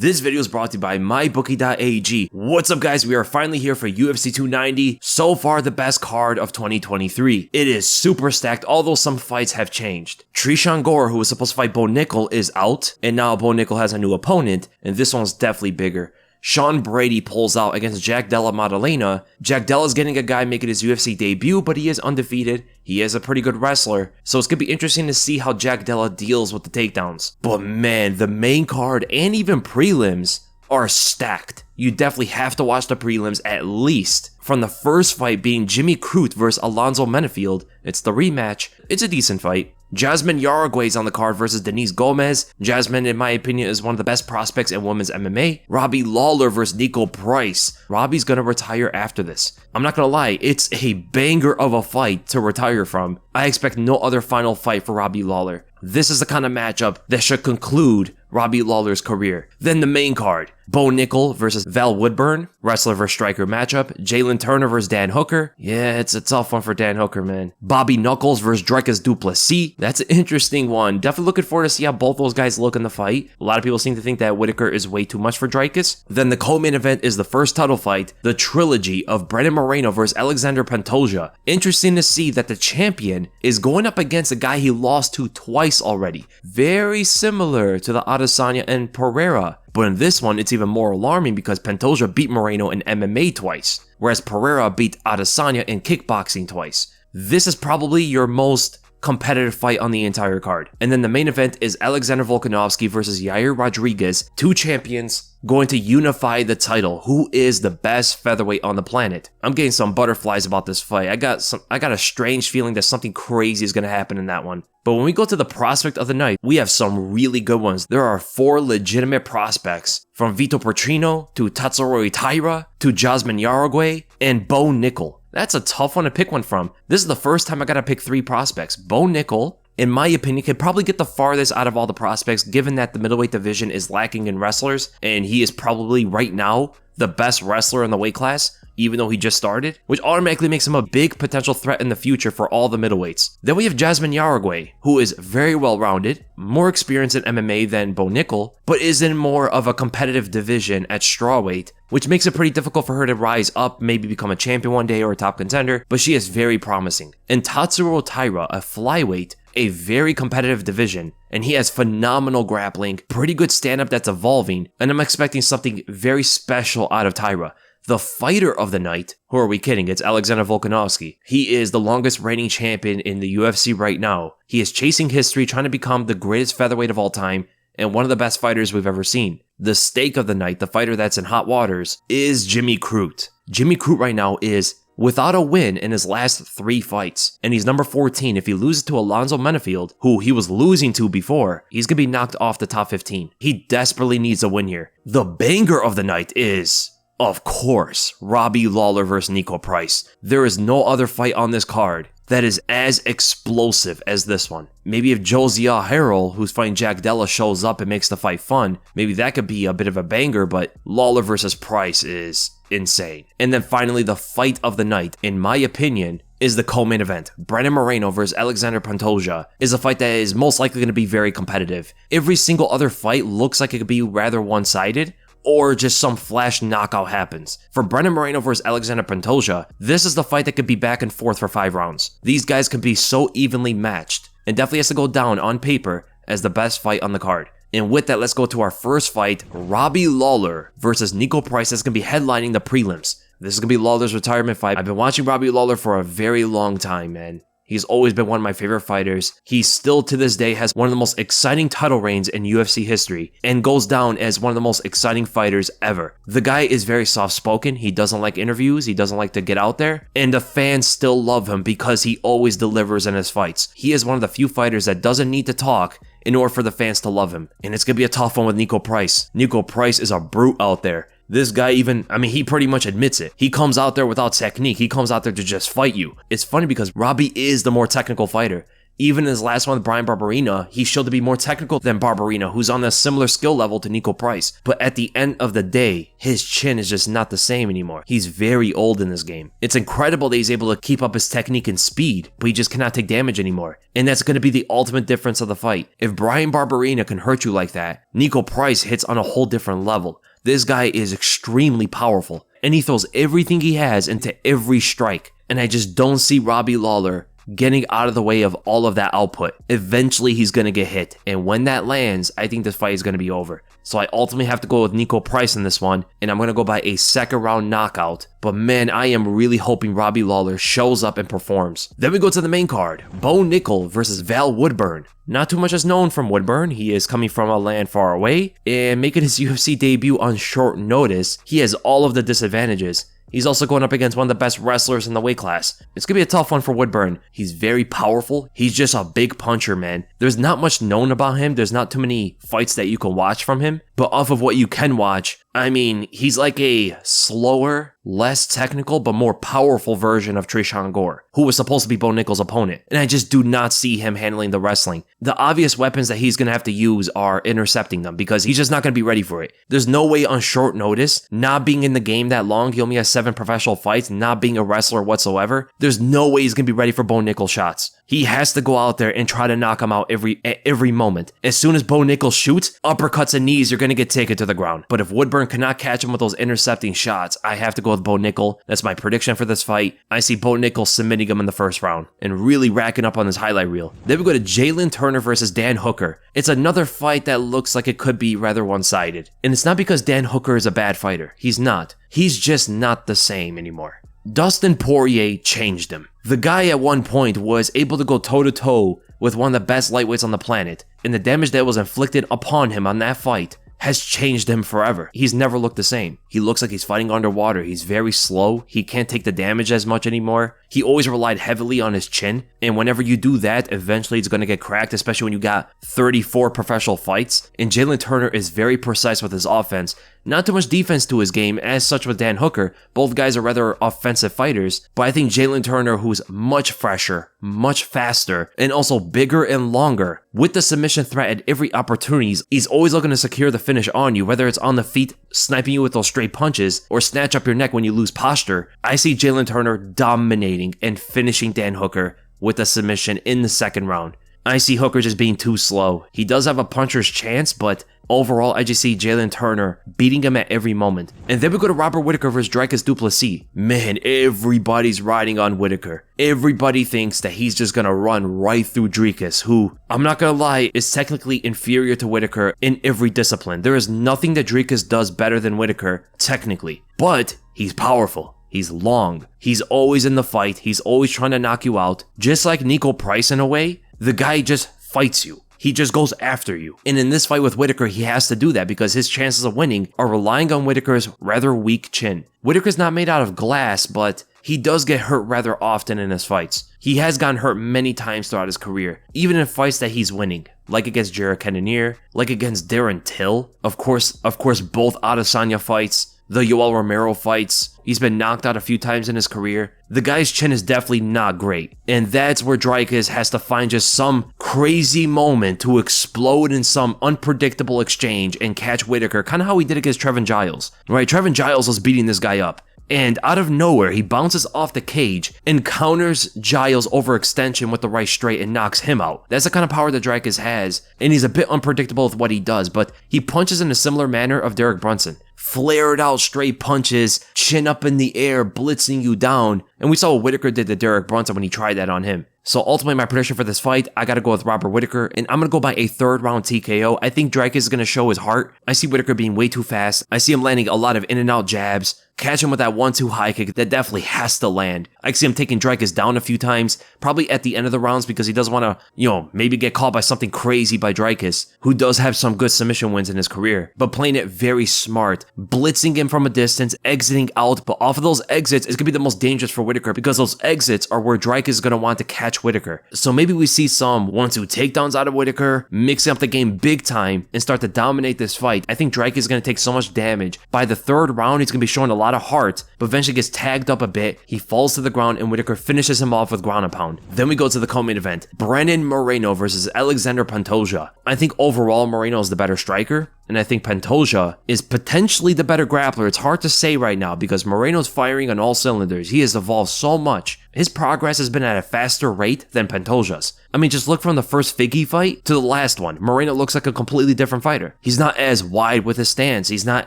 This video is brought to you by mybookie.ag. What's up guys, we are finally here for UFC 290. So far the best card of 2023. It is super stacked, although some fights have changed. Tresean Gore, who was supposed to fight Bo Nickal, is out, and now Bo Nickal has a new opponent, and this one's definitely bigger. Sean Brady pulls out against Jack Della Maddalena. Jack Della's getting a guy making his UFC debut, but he is undefeated. He is a pretty good wrestler, so it's gonna be interesting to see how Jack Della deals with the takedowns. But man, the main card and even prelims are stacked. You definitely have to watch the prelims at least. From the first fight being Jimmy Crute versus Alonzo Menefield, it's the rematch. It's a decent fight. Jasmine Yarguez on the card versus Denise Gomez. Jasmine, in my opinion, is one of the best prospects in women's MMA. Robbie Lawler versus Niko Price. Robbie's gonna retire after this. I'm not gonna lie, it's a banger of a fight to retire from. I expect no other final fight for Robbie Lawler. This is the kind of matchup that should conclude Robbie Lawler's career. Then the main card, Bo Nickal versus Val Woodburn, wrestler versus striker matchup. Jalin Turner versus Dan Hooker. Yeah, it's a tough one for Dan Hooker, man. Bobby Knuckles versus Dricus du Plessis. That's an interesting one. Definitely looking forward to see how both those guys look in the fight. A lot of people seem to think that Whittaker is way too much for Dricus. Then the co-main event is the first title fight, the trilogy of Brandon Moreno versus Alexander Pantoja. Interesting to see that the champion is going up against a guy he lost to twice already. Very similar to the Adesanya and Pereira. But in this one, it's even more alarming because Pantoja beat Moreno in MMA twice, whereas Pereira beat Adesanya in kickboxing twice. This is probably your most competitive fight on the entire card. And then the main event is Alexander Volkanovski versus Yair Rodriguez, two champions going to unify the title. Who is the best featherweight on the planet? I'm getting some butterflies about this fight. I got a strange feeling that something crazy is going to happen in that one. But when we go to the prospect of the night, we have some really good ones. There are 4 legitimate prospects, from Vito Petrino to Tatsuro Taira to Jasmine Yarguez and Bo Nickal. That's a tough one to pick one from. This is the first time I gotta pick 3 prospects. Bo Nickal, in my opinion, could probably get the farthest out of all the prospects, given that the middleweight division is lacking in wrestlers, and he is probably, right now, the best wrestler in the weight class, even though he just started, which automatically makes him a big potential threat in the future for all the middleweights. Then we have Jasmine Yarguez, who is very well-rounded, more experienced in MMA than Bo Nickal, but is in more of a competitive division at strawweight, which makes it pretty difficult for her to rise up, maybe become a champion one day or a top contender, but she is very promising. And Tatsuro Taira, a flyweight, a very competitive division, and he has phenomenal grappling, pretty good stand-up that's evolving, and I'm expecting something very special out of Taira. The fighter of the night, who are we kidding? It's Alexander Volkanovski. He is the longest reigning champion in the UFC right now. He is chasing history, trying to become the greatest featherweight of all time, and one of the best fighters we've ever seen. The stake of the night, the fighter that's in hot waters, is Jimmy Crute. Jimmy Crute right now is without a win in his last 3 fights, and he's number 14. If he loses to Alonzo Menefield, who he was losing to before, he's gonna be knocked off the top 15. He desperately needs a win here. The banger of the night is, of course, Robbie Lawler versus Niko Price. There is no other fight on this card that is as explosive as this one. Maybe if Josiah Harrell, who's fighting Jack Della, shows up and makes the fight fun, maybe that could be a bit of a banger, but Lawler versus Price is insane. And then finally, the fight of the night, in my opinion, is the co-main event. Brandon Moreno versus Alexandre Pantoja is a fight that is most likely going to be very competitive. Every single other fight looks like it could be rather one-sided, or just some flash knockout happens. For Brandon Moreno versus Alexandre Pantoja, this is the fight that could be back and forth for 5 rounds. These guys can be so evenly matched, and definitely has to go down on paper as the best fight on the card. And with that, let's go to our first fight, Robbie Lawler versus Niko Price. That's going to be headlining the prelims. This is going to be Lawler's retirement fight. I've been watching Robbie Lawler for a very long time, man. He's always been one of my favorite fighters. He still, to this day, has one of the most exciting title reigns in UFC history and goes down as one of the most exciting fighters ever. The guy is very soft-spoken. He doesn't like interviews. He doesn't like to get out there. And the fans still love him because he always delivers in his fights. He is one of the few fighters that doesn't need to talk in order for the fans to love him. And it's going to be a tough one with Niko Price. Niko Price is a brute out there. This guy he pretty much admits it. He comes out there without technique. He comes out there to just fight you. It's funny because Robbie is the more technical fighter. Even in his last one with Bryan Barberena, he showed to be more technical than Barberena, who's on a similar skill level to Niko Price. But at the end of the day, his chin is just not the same anymore. He's very old in this game. It's incredible that he's able to keep up his technique and speed, but he just cannot take damage anymore. And that's going to be the ultimate difference of the fight. If Bryan Barberena can hurt you like that, Niko Price hits on a whole different level. This guy is extremely powerful, and he throws everything he has into every strike. And I just don't see Robbie Lawler getting out of the way of all of that output. Eventually, he's going to get hit. And when that lands, I think this fight is going to be over. So I ultimately have to go with Niko Price in this one, and I'm going to go by a second round knockout. But man, I am really hoping Robbie Lawler shows up and performs. Then we go to the main card, Bo Nickal versus Val Woodburn. Not too much is known from Woodburn. He is coming from a land far away, and making his UFC debut on short notice, he has all of the disadvantages. He's also going up against one of the best wrestlers in the weight class. It's going to be a tough one for Woodburn. He's very powerful. He's just a big puncher, man. There's not much known about him. There's not too many fights that you can watch from him. But off of what you can watch, I mean, he's like a slower, less technical, but more powerful version of Tresean Gore, who was supposed to be Bo Nickal's opponent. And I just do not see him handling the wrestling. The obvious weapons that he's going to have to use are intercepting them, because he's just not going to be ready for it. There's no way on short notice, not being in the game that long, he only has 7 professional fights, not being a wrestler whatsoever, there's no way he's going to be ready for Bo Nickal shots. He has to go out there and try to knock him out every moment. As soon as Bo Nickal shoots, uppercuts and knees are going to get taken to the ground. But if Woodburn cannot catch him with those intercepting shots, I have to go with Bo Nickal. That's my prediction for this fight. I see Bo Nickal submitting him in the first round and really racking up on his highlight reel. Then we go to Jalin Turner versus Dan Hooker. It's another fight that looks like it could be rather one-sided. And it's not because Dan Hooker is a bad fighter. He's not. He's just not the same anymore. Dustin Poirier changed him. The guy at one point was able to go toe-to-toe with one of the best lightweights on the planet, and the damage that was inflicted upon him on that fight has changed him forever. He's never looked the same. He looks like he's fighting underwater. He's very slow. He can't take the damage as much anymore. He always relied heavily on his chin, and whenever you do that, eventually it's going to get cracked, especially when you got 34 professional fights. And Jalin Turner is very precise with his offense. Not too much defense to his game, as such with Dan Hooker. Both guys are rather offensive fighters, but I think Jalin Turner, who's much fresher, much faster, and also bigger and longer, with the submission threat at every opportunity, he's always looking to secure the finish on you, whether it's on the feet, sniping you with those straight punches, or snatch up your neck when you lose posture. I see Jalin Turner dominating and finishing Dan Hooker with a submission in the second round. I see Hooker just being too slow. He does have a puncher's chance, but overall, I just see Jalin Turner beating him at every moment. And then we go to Robert Whittaker versus Dricus du Plessis. Man, everybody's riding on Whittaker. Everybody thinks that he's just gonna run right through Dricus, who, I'm not gonna lie, is technically inferior to Whittaker in every discipline. There is nothing that Dricus does better than Whittaker, technically. But he's powerful. He's long. He's always in the fight. He's always trying to knock you out. Just like Niko Price in a way, the guy just fights you. He just goes after you. And in this fight with Whittaker, he has to do that because his chances of winning are relying on Whittaker's rather weak chin. Whittaker's not made out of glass, but he does get hurt rather often in his fights. He has gotten hurt many times throughout his career, even in fights that he's winning, like against Jared Cannonier, like against Darren Till. Of course, both Adesanya fights, the Yoel Romero fights. He's been knocked out a few times in his career. The guy's chin is definitely not great. And that's where Dricus has to find just some crazy moment to explode in some unpredictable exchange and catch Whittaker, kind of how he did against Trevin Giles. Right, Trevin Giles was beating this guy up. And out of nowhere, he bounces off the cage and counters Giles' overextension with the right straight and knocks him out. That's the kind of power that Dricus has, and he's a bit unpredictable with what he does, but he punches in a similar manner of Derek Brunson. Flared out straight punches, chin up in the air, blitzing you down. And we saw what Whittaker did to Derek Brunson when he tried that on him. So ultimately, my prediction for this fight, I gotta go with Robert Whittaker, and I'm gonna go by a third round TKO. I think Dricus is gonna show his heart. I see Whittaker being way too fast. I see him landing a lot of in and out jabs, catch him with that 1-2 high kick that definitely has to land. I see him taking Dricus down a few times, probably at the end of the rounds because he doesn't want to, maybe get caught by something crazy by Dricus, who does have some good submission wins in his career, but playing it very smart, blitzing him from a distance, exiting out, but off of those exits, it's gonna be the most dangerous for Whittaker because those exits are where Dricus is gonna want to catch Whittaker. So maybe we see some 1-2 takedowns out of Whittaker, mixing up the game big time, and start to dominate this fight. I think Dricus is gonna take so much damage. By the third round, he's gonna be showing a lot lot of heart, but eventually gets tagged up a bit. He falls to the ground and Whittaker finishes him off with ground and pound. Then we go to the co-main event. Brandon Moreno versus Alexander Pantoja. I think overall Moreno is the better striker, and I think Pantoja is potentially the better grappler. It's hard to say right now because Moreno's firing on all cylinders. He has evolved so much. His progress has been at a faster rate than Pantoja's. I mean, just look from the first Figgy fight to the last one. Moreno looks like a completely different fighter. He's not as wide with his stance. He's not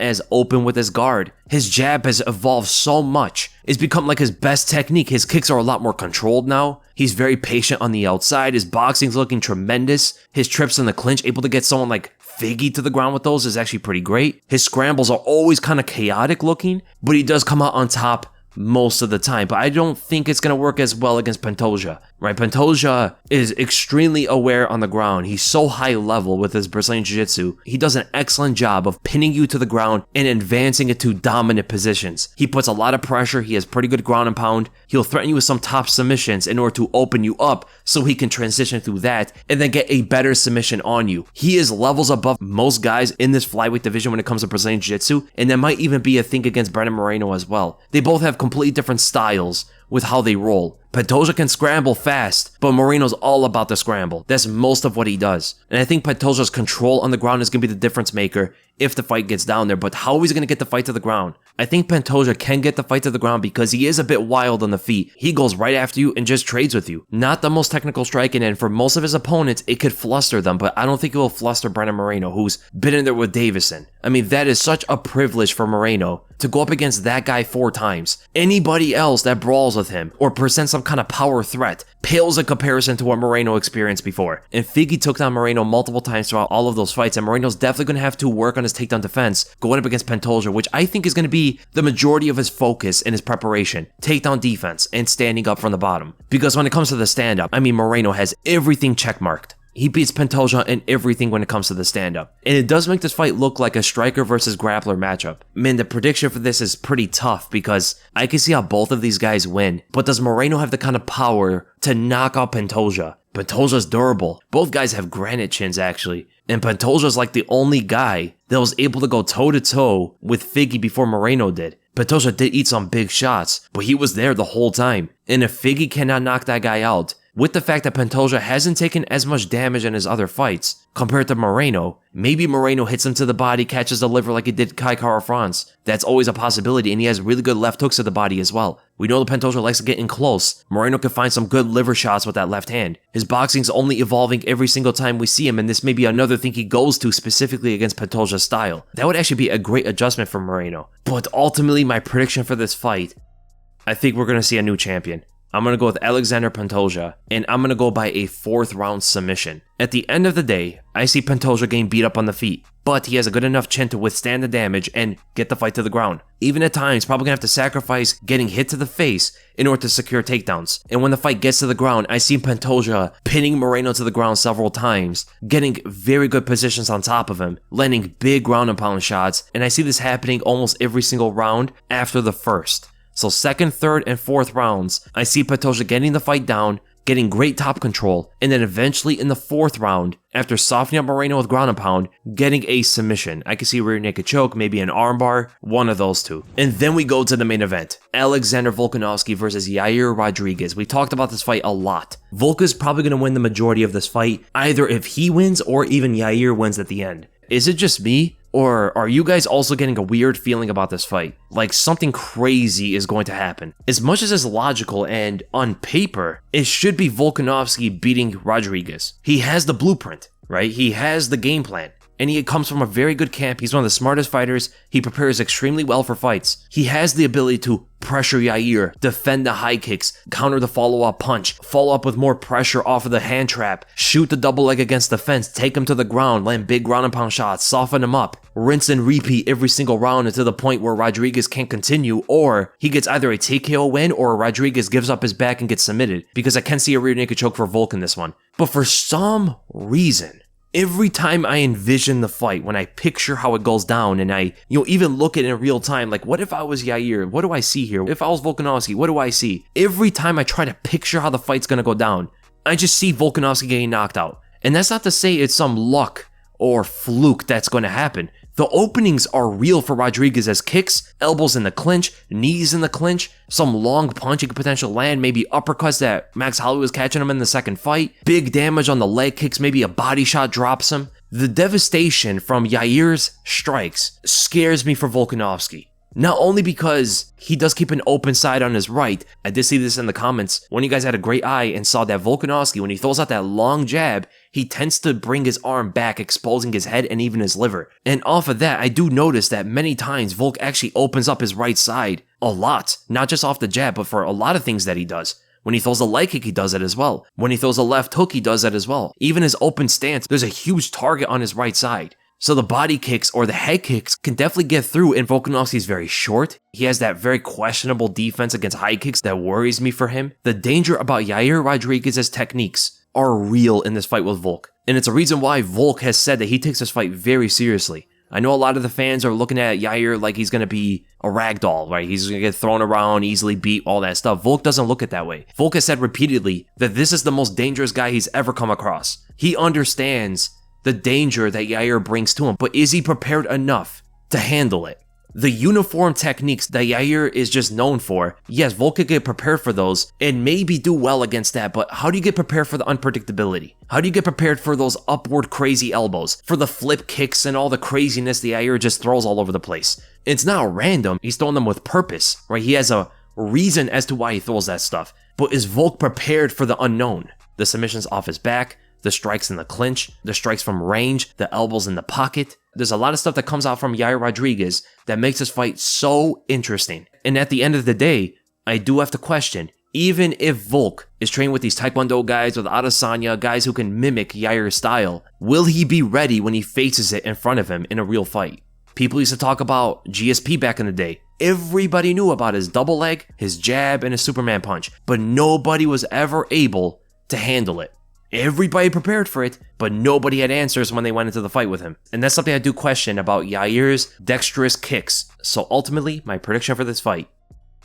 as open with his guard. His jab has evolved so much. It's become like his best technique. His kicks are a lot more controlled now. He's very patient on the outside. His boxing's looking tremendous. His trips in the clinch, able to get someone like Figgy to the ground with those is actually pretty great. His scrambles are always kind of chaotic looking, but he does come out on top most of the time. But I don't think it's going to work as well against Pantoja, right? Pantoja is extremely aware on the ground. He's so high level with his Brazilian Jiu-Jitsu. He does an excellent job of pinning you to the ground and advancing it to dominant positions. He puts a lot of pressure. He has pretty good ground and pound. He'll threaten you with some top submissions in order to open you up so he can transition through that and then get a better submission on you. He is levels above most guys in this flyweight division when it comes to Brazilian Jiu-Jitsu, and that might even be a thing against Brandon Moreno as well. They both have completely different styles with how they roll. Pantoja can scramble fast, but Moreno's all about the scramble. That's most of what he does. And I think Pantoja's control on the ground is going to be the difference maker if the fight gets down there. But how is he going to get the fight to the ground? I think Pantoja can get the fight to the ground because he is a bit wild on the feet. He goes right after you and just trades with you. Not the most technical striking, and for most of his opponents, it could fluster them, but I don't think it will fluster Brandon Moreno, who's been in there with Davison. I mean, that is such a privilege for Moreno to go up against that guy 4 times. Anybody else that brawls with him or presents some kind of power threat pales in comparison to what Moreno experienced before. And Figgy took down Moreno multiple times throughout all of those fights, and Moreno's definitely going to have to work on his takedown defense going up against Pantoja, which I think is going to be the majority of his focus in his preparation. Takedown defense and standing up from the bottom. Because when it comes to the stand-up, I mean, Moreno has everything checkmarked. He beats Pantoja in everything when it comes to the stand-up. And it does make this fight look like a striker versus grappler matchup. Man, the prediction for this is pretty tough because I can see how both of these guys win. But does Moreno have the kind of power to knock out Pantoja? Pantoja's durable. Both guys have granite chins, actually. And Pantoja's like the only guy that was able to go toe-to-toe with Figgy before Moreno did. Pantoja did eat some big shots, but he was there the whole time. And if Figgy cannot knock that guy out, with the fact that Pantoja hasn't taken as much damage in his other fights compared to Moreno, maybe Moreno hits him to the body, catches the liver like he did Kai Kara-France. That's always a possibility, and he has really good left hooks to the body as well. We know that Pantoja likes to get in close. Moreno can find some good liver shots with that left hand. His boxing's only evolving every single time we see him, and this may be another thing he goes to specifically against Pantoja's style. That would actually be a great adjustment for Moreno. But ultimately, my prediction for this fight, I think we're going to see a new champion. I'm going to go with Alexander Pantoja, and I'm going to go by a 4th round submission. At the end of the day, I see Pantoja getting beat up on the feet, but he has a good enough chin to withstand the damage and get the fight to the ground. Even at times, probably going to have to sacrifice getting hit to the face in order to secure takedowns. And when the fight gets to the ground, I see Pantoja pinning Moreno to the ground several times, getting very good positions on top of him, landing big ground and pound shots, and I see this happening almost every single round after the first. So 2nd, 3rd, and 4th rounds, I see Pantoja getting the fight down, getting great top control, and then eventually in the 4th round, after softening up Moreno with ground and pound, getting a submission. I can see a rear naked choke, maybe an armbar, one of those two. And then we go to the main event. Alexander Volkanovski versus Yair Rodriguez. We talked about this fight a lot. Volka's probably going to win the majority of this fight, either if he wins or even Yair wins at the end. Is it just me? Or are you guys also getting a weird feeling about this fight? Like something crazy is going to happen. As much as it's logical and on paper, it should be Volkanovski beating Rodriguez. He has the blueprint, right? He has the game plan. And he comes from a very good camp. He's one of the smartest fighters. He prepares extremely well for fights. He has the ability to pressure Yair, defend the high kicks, counter the follow-up punch, follow up with more pressure off of the hand trap, shoot the double leg against the fence, take him to the ground, land big ground and pound shots, soften him up, rinse and repeat every single round until the point where Rodriguez can't continue, or he gets either a TKO win or Rodriguez gives up his back and gets submitted, because I can see a rear naked choke for Volk in this one. But for some reason, every time I envision the fight, when I picture how it goes down and I, even look at it in real time, like what if I was Yair? What do I see here? If I was Volkanovski, what do I see? Every time I try to picture how the fight's gonna go down, I just see Volkanovski getting knocked out. And that's not to say it's some luck or fluke that's gonna happen. The openings are real for Rodriguez as kicks, elbows in the clinch, knees in the clinch, some long punch he could potentially land, maybe uppercuts that Max Holloway was catching him in the second fight, big damage on the leg kicks, maybe a body shot drops him. The devastation from Yair's strikes scares me for Volkanovski. Not only because he does keep an open side on his right, I did see this in the comments, one of you guys had a great eye and saw that Volkanovski, when he throws out that long jab, he tends to bring his arm back, exposing his head and even his liver. And off of that, I do notice that many times Volk actually opens up his right side a lot, not just off the jab, but for a lot of things that he does. When he throws a leg kick, he does it as well. When he throws a left hook, he does that as well. Even his open stance, there's a huge target on his right side. So the body kicks or the head kicks can definitely get through, and Volkanovski's very short. He has that very questionable defense against high kicks that worries me for him. The danger about Yair Rodriguez's techniques are real in this fight with Volk. And it's a reason why Volk has said that he takes this fight very seriously. I know a lot of the fans are looking at Yair like he's going to be a ragdoll, right? He's going to get thrown around, easily beat, all that stuff. Volk doesn't look at that way. Volk has said repeatedly that this is the most dangerous guy he's ever come across. He understands the danger that Yair brings to him, but is he prepared enough to handle it? The uniform techniques that Yair is just known for, yes, Volk could get prepared for those and maybe do well against that, but how do you get prepared for the unpredictability? How do you get prepared for those upward crazy elbows, for the flip kicks and all the craziness the Yair just throws all over the place? It's not random, he's throwing them with purpose, right? He has a reason as to why he throws that stuff, but is Volk prepared for the unknown? The submissions off his back, the strikes in the clinch, the strikes from range, the elbows in the pocket. There's a lot of stuff that comes out from Yair Rodriguez that makes this fight so interesting. And at the end of the day, I do have to question, even if Volk is trained with these Taekwondo guys, with Adesanya, guys who can mimic Yair's style, will he be ready when he faces it in front of him in a real fight? People used to talk about GSP back in the day. Everybody knew about his double leg, his jab, and his Superman punch, but nobody was ever able to handle it. Everybody prepared for it, but nobody had answers when they went into the fight with him. And that's something I do question about Yair's dexterous kicks. So ultimately, my prediction for this fight,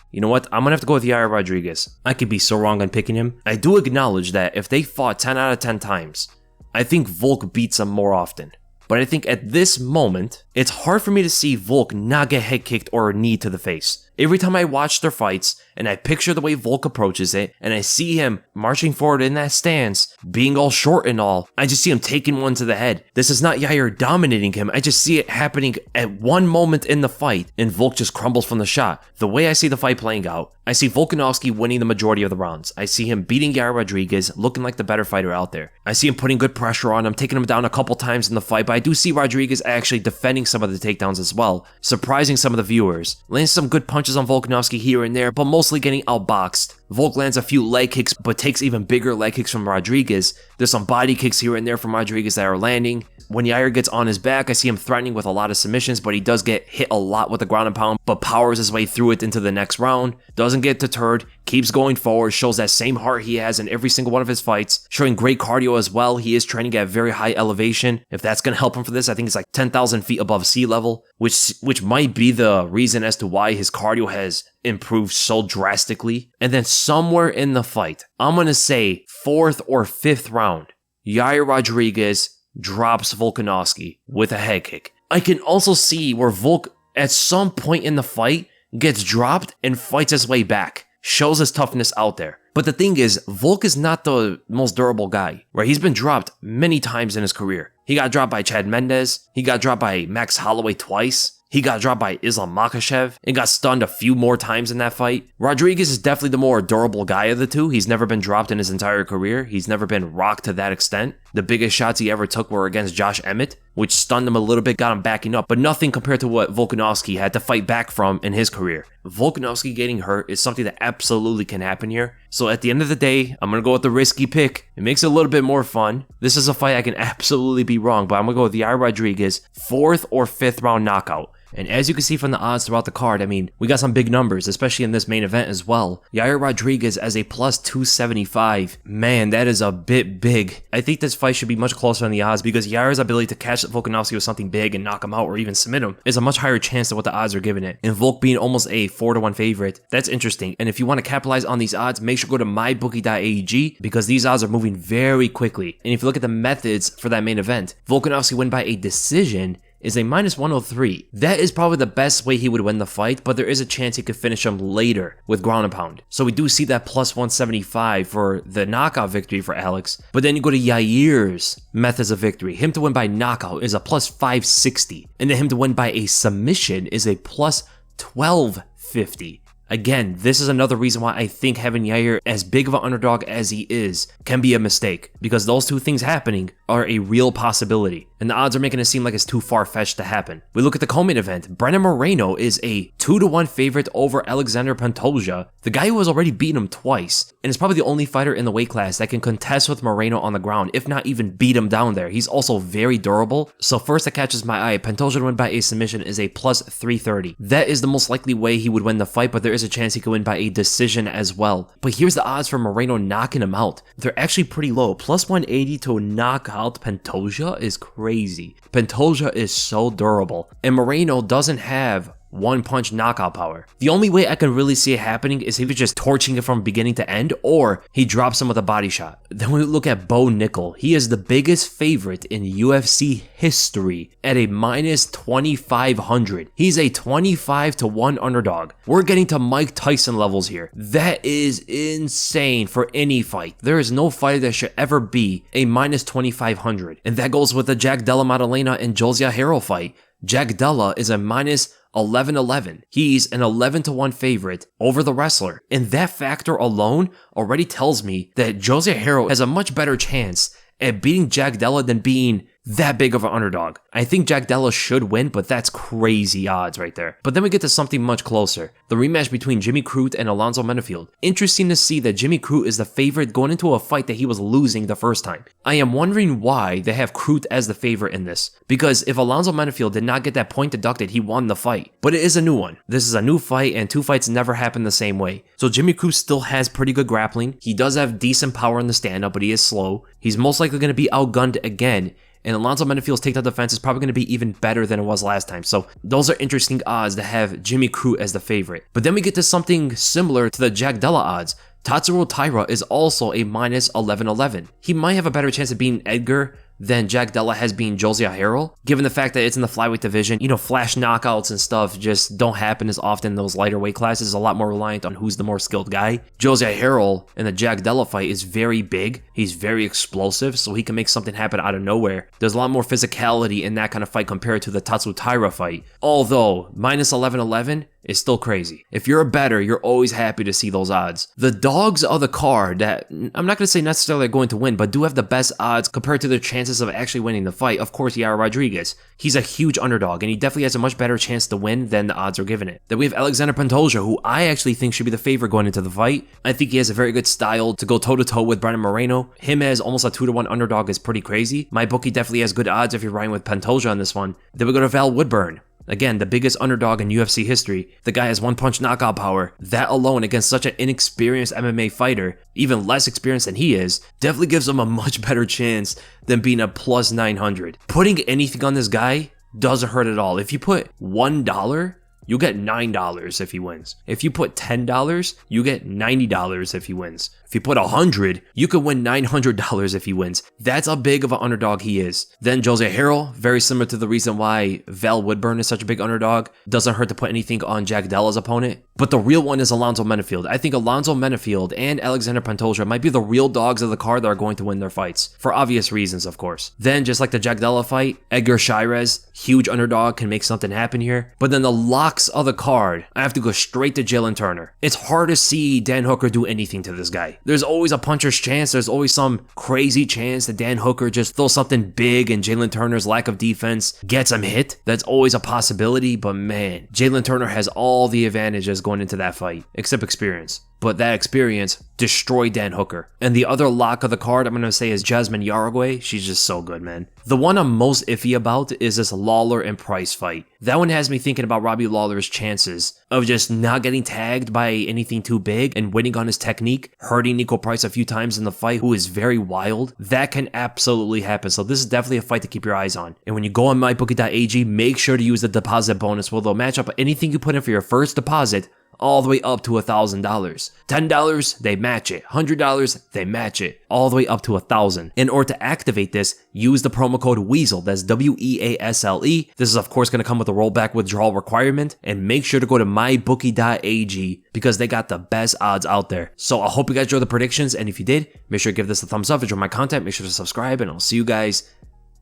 you know what? I'm going to have to go with Yair Rodriguez. I could be so wrong on picking him. I do acknowledge that if they fought 10 out of 10 times, I think Volk beats him more often. But I think at this moment, it's hard for me to see Volk not get head kicked or a knee to the face. Every time I watch their fights, and I picture the way Volk approaches it, and I see him marching forward in that stance, being all short and all, I just see him taking one to the head. This is not Yair dominating him, I just see it happening at one moment in the fight, and Volk just crumbles from the shot. The way I see the fight playing out, I see Volkanovski winning the majority of the rounds. I see him beating Yair Rodriguez, looking like the better fighter out there. I see him putting good pressure on him, taking him down a couple times in the fight, but I do see Rodriguez actually defending some of the takedowns as well, surprising some of the viewers, landing some good punches on Volkanovski here and there, but mostly getting outboxed. Volk lands a few leg kicks, but takes even bigger leg kicks from Rodriguez. There's some body kicks here and there from Rodriguez that are landing. When Yair gets on his back, I see him threatening with a lot of submissions, but he does get hit a lot with the ground and pound, but powers his way through it into the next round. Doesn't get deterred, keeps going forward, shows that same heart he has in every single one of his fights, showing great cardio as well. He is training at very high elevation. If that's going to help him for this, I think it's like 10,000 feet above sea level, which might be the reason as to why his cardio has improved so drastically. And then somewhere in the fight, I'm going to say 4th or 5th round, Yair Rodriguez drops Volkanovski with a head kick. I can also see where Volk at some point in the fight gets dropped and fights his way back, shows his toughness out there. But the thing is, Volk is not the most durable guy, right? He's been dropped many times in his career. He got dropped by Chad Mendes, he got dropped by Max Holloway twice, he got dropped by Islam Makhachev and got stunned a few more times in that fight. Rodriguez is definitely the more durable guy of the two. He's never been dropped in his entire career. He's never been rocked to that extent. The biggest shots he ever took were against Josh Emmett, which stunned him a little bit, got him backing up, but nothing compared to what Volkanovski had to fight back from in his career. Volkanovski getting hurt is something that absolutely can happen here. So at the end of the day, I'm going to go with the risky pick. It makes it a little bit more fun. This is a fight I can absolutely be wrong, but I'm going to go with Yair Rodriguez, 4th or 5th round knockout. And as you can see from the odds throughout the card, I mean, we got some big numbers, especially in this main event as well. Yair Rodriguez as a plus 275. Man, that is a bit big. I think this fight should be much closer on the odds because Yair's ability to catch Volkanovski with something big and knock him out or even submit him is a much higher chance than what the odds are giving it. And Volk being almost a 4-1 favorite, that's interesting. And if you want to capitalize on these odds, make sure to go to mybookie.ag because these odds are moving very quickly. And if you look at the methods for that main event, Volkanovski win by a decision is a -103. That is probably the best way he would win the fight, but there is a chance he could finish him later with ground and pound. So we do see that +175 for the knockout victory for Alex. But then you go to Yair's methods of victory. Him to win by knockout is a +560. And then him to win by a submission is a +1250. Again, this is another reason why I think having Yair as big of an underdog as he is can be a mistake, because those two things happening are a real possibility, and the odds are making it seem like it's too far-fetched to happen. We look at the co-main event. Brennan Moreno is a 2-1 favorite over Alexander Pantoja, the guy who has already beaten him twice, and is probably the only fighter in the weight class that can contest with Moreno on the ground, if not even beat him down there. He's also very durable, so first that catches my eye. Pantoja to win by a submission is a +330. That is the most likely way he would win the fight, but there is a chance he could win by a decision as well. But here's the odds for Moreno knocking him out. They're actually pretty low. +180 to knock out Pantoja is crazy. Pantoja is so durable, and Moreno doesn't have one-punch knockout power. The only way I can really see it happening is if he's just torching it from beginning to end, or he drops him with a body shot. Then we look at Nickal. He is the biggest favorite in UFC history at a -2500. He's a 25-1 underdog. We're getting to Mike Tyson levels here. That is insane for any fight. There is no fighter that should ever be a -2500. And that goes with the Jack Della Maddalena and Jose Jair fight. Jack Della is a -1111. He's an 11-1 favorite over the wrestler. And that factor alone already tells me that Jose Jair has a much better chance at beating Jack Della than being that big of an underdog. I think Jack Della should win, but that's crazy odds right there. But then we get to something much closer. The rematch between Jimmy Crute and Alonzo Menifield. Interesting to see that Jimmy Crute is the favorite going into a fight that he was losing the first time. I am wondering why they have Crute as the favorite in this. Because if Alonzo Menifield did not get that point deducted, he won the fight. But it is a new one. This is a new fight, and two fights never happen the same way. So Jimmy Crute still has pretty good grappling. He does have decent power in the stand-up, but he is slow. He's most likely going to be outgunned again. And Alonzo Menifield's takedown defense is probably going to be even better than it was last time. So those are interesting odds to have Jimmy Crute as the favorite. But then we get to something similar to the Jack Della odds. Tatsuro Taira is also a -1111. He might have a better chance of beating Edgar than Jack Della has been Jose Jair, given the fact that it's in the flyweight division. You know, flash knockouts and stuff just don't happen as often in those lighter weight classes. A lot more reliant on who's the more skilled guy. Jose Jair in the Jack Della fight is very big. He's very explosive, so he can make something happen out of nowhere. There's a lot more physicality in that kind of fight compared to the Tatsuro Taira fight. Although, -1111 is still crazy. If you're a bettor, you're always happy to see those odds. The dogs of the card that, I'm not going to say necessarily are going to win, but do have the best odds compared to their chances of actually winning the fight. Of course, Yair Rodriguez. He's a huge underdog, and he definitely has a much better chance to win than the odds are giving it. Then we have Alexander Pantoja, who I actually think should be the favorite going into the fight. I think he has a very good style to go toe-to-toe with Brennan Moreno. Him as almost a 2-1 underdog is pretty crazy. My bookie definitely has good odds if you're riding with Pantoja on this one. Then we go to Val Woodburn. Again, the biggest underdog in UFC history. The guy has one-punch knockout power. That alone against such an inexperienced MMA fighter, even less experienced than he is, definitely gives him a much better chance than being a +900. Putting anything on this guy doesn't hurt at all. If you put $1, you'll get $9 if he wins. If you put $10, you get $90 if he wins. If you put 100, you could win $900 if he wins. That's how big of an underdog he is. Then Jose Jair, very similar to the reason why Val Woodburn is such a big underdog. Doesn't hurt to put anything on Jack Della's opponent. But the real one is Alonzo Menifield. I think Alonzo Menifield and Alexander Pantoja might be the real dogs of the card that are going to win their fights. For obvious reasons, of course. Then, just like the Jack Della fight, Edgar Chairez, huge underdog, can make something happen here. But then the locks of the card, I have to go straight to Jalin Turner. It's hard to see Dan Hooker do anything to this guy. There's always a puncher's chance. There's always some crazy chance that Dan Hooker just throws something big and Jalin Turner's lack of defense gets him hit. That's always a possibility, but man, Jalin Turner has all the advantages going into that fight, except experience. But that experience destroyed Dan Hooker. And the other lock of the card I'm going to say is Jasmine Yaragway. She's just so good, man. The one I'm most iffy about is this Lawler and Price fight. That one has me thinking about Robbie Lawler's chances of just not getting tagged by anything too big and winning on his technique, hurting Niko Price a few times in the fight, who is very wild. That can absolutely happen. So this is definitely a fight to keep your eyes on. And when you go on mybookie.ag, make sure to use the deposit bonus, where they'll match up anything you put in for your first deposit all the way up to $1,000. $10, they match it. $100, they match it. All the way up to $1,000. In order to activate this, use the promo code WEASEL, that's WEASLE. This is of course going to come with a rollback withdrawal requirement, and make sure to go to mybookie.ag because they got the best odds out there. So I hope you guys enjoyed the predictions, and if you did, make sure to give this a thumbs up, enjoy my content, make sure to subscribe, and I'll see you guys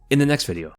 in the next video.